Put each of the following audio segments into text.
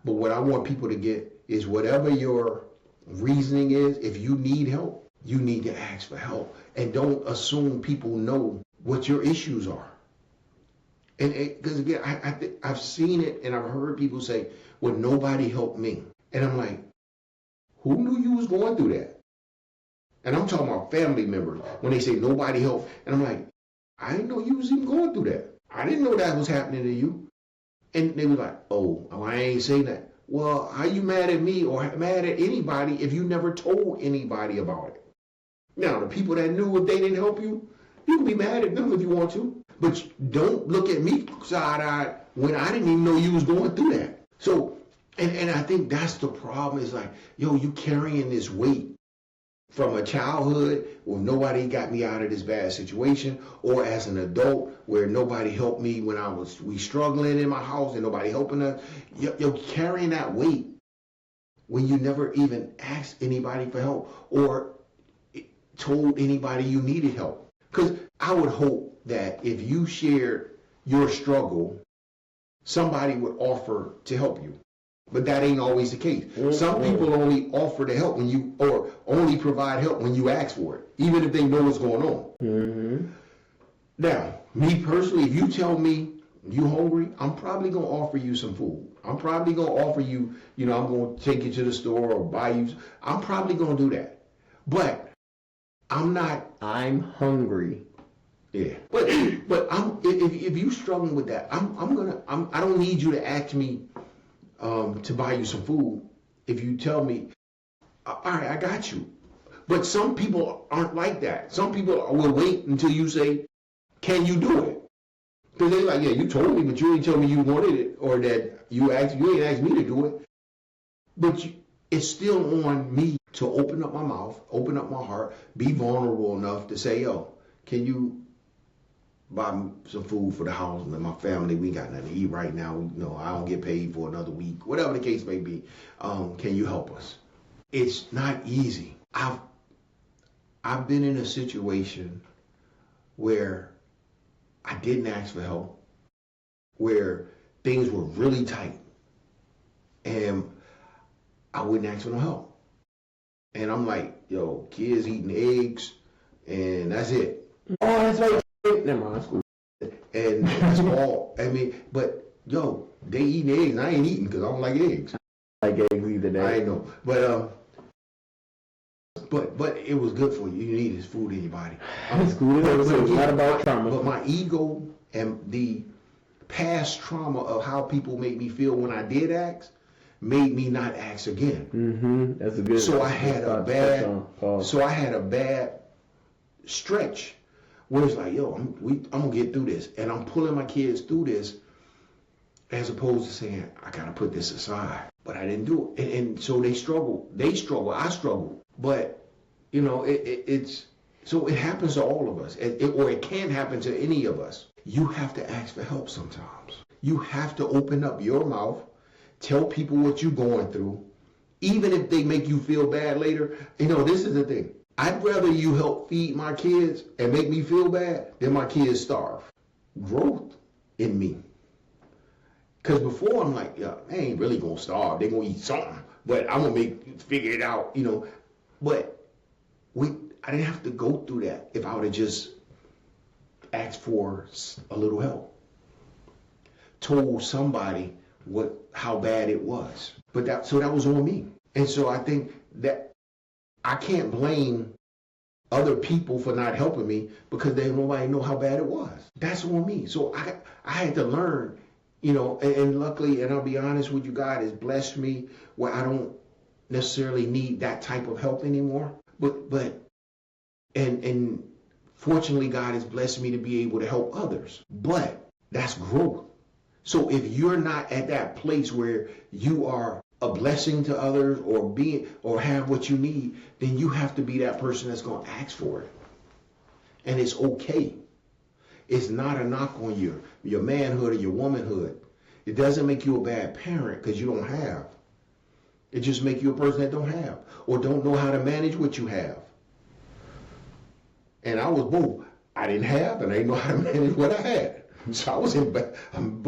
But what I want people to get is whatever your reasoning is, if you need help, you need to ask for help. And don't assume people know what your issues are. And because again, I've seen it and I've heard people say, well, nobody helped me. And I'm like, who knew you was going through that? And I'm talking about family members when they say nobody helped. And I'm like, I didn't know you was even going through that. I didn't know that was happening to you. And they were like, oh, I ain't saying that. Well, how you mad at me or mad at anybody if you never told anybody about it? Now, the people that knew if they didn't help you, you can be mad at them if you want to. But don't look at me side-eyed when I didn't even know you was going through that. So, and I think that's the problem. Is like, yo, you carrying this weight from a childhood where nobody got me out of this bad situation, or as an adult where nobody helped me when we struggling in my house and nobody helping us. You're carrying that weight when you never even asked anybody for help or told anybody you needed help. Because I would hope that if you shared your struggle, somebody would offer to help you. But that ain't always the case. Some people only offer to help or only provide help when you ask for it, even if they know what's going on. Now, me personally, if you tell me you hungry, I'm probably gonna offer you some food. I'm probably gonna offer you, I'm gonna take you to the store or buy you. I'm probably gonna do that. But I'm hungry. Yeah. But if you struggling with that, I don't need you to ask me to buy you some food. If you tell me, all right, I got you. But some people aren't like that. Some people will wait until you say, can you do it? Because they're like, yeah, you told me, but you didn't tell me you wanted it, or that you ain't asked me to do it. But it's still on me to open up my mouth, open up my heart, be vulnerable enough to say, yo, can you buy me some food for the house and my family? We got nothing to eat right now. I don't get paid for another week. Whatever the case may be, can you help us? It's not easy. I've been in a situation where I didn't ask for help, where things were really tight, and I wouldn't ask for no help. And I'm like, yo, kids eating eggs, and that's it. Oh, that's right. Never mind, that's cool. And that's all. I mean, but yo, they eating eggs, and I ain't eating because I don't like eggs. I like eggs either. I know, but it was good for you. You needed food in your body. It's cool. It's not about trauma. But my ego and the past trauma of how people made me feel when I did ask made me not ask again. That's a good. So I had a bad stretch where it's like, yo, I'm gonna get through this, and I'm pulling my kids through this, as opposed to saying I gotta put this aside. But I didn't do it, and so they struggle. I struggle. But it's so it happens to all of us, or it can happen to any of us. You have to ask for help sometimes. You have to open up your mouth, tell people what you're going through, even if they make you feel bad later. This is the thing. I'd rather you help feed my kids and make me feel bad than my kids starve. Growth in me. Because before I'm like, yeah, they ain't really gonna starve. They gonna eat something, but I'm gonna figure it out, But I didn't have to go through that if I would have just asked for a little help. Told somebody how bad it was. But that was on me. And so I think that I can't blame other people for not helping me because nobody know how bad it was. That's on me. So I had to learn, and luckily, and I'll be honest with you, God has blessed me where I don't necessarily need that type of help anymore. But fortunately, God has blessed me to be able to help others. But that's growth. So if you're not at that place where you are a blessing to others or have what you need, then you have to be that person that's going to ask for it. And it's okay. It's not a knock on your manhood or your womanhood. It doesn't make you a bad parent because you don't have. It just makes you a person that don't have or don't know how to manage what you have. And I was both. I didn't have and I didn't know how to manage what I had. So I was I was bad on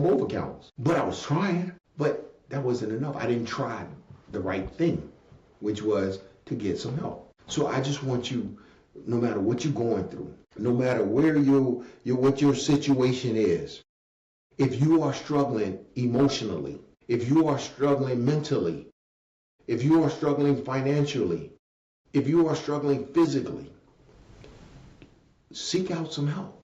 both accounts. But I was trying. But that wasn't enough. I didn't try the right thing, which was to get some help. So I just want you, no matter what you're going through, no matter where what your situation is, if you are struggling emotionally, if you are struggling mentally, if you are struggling financially, if you are struggling physically, seek out some help.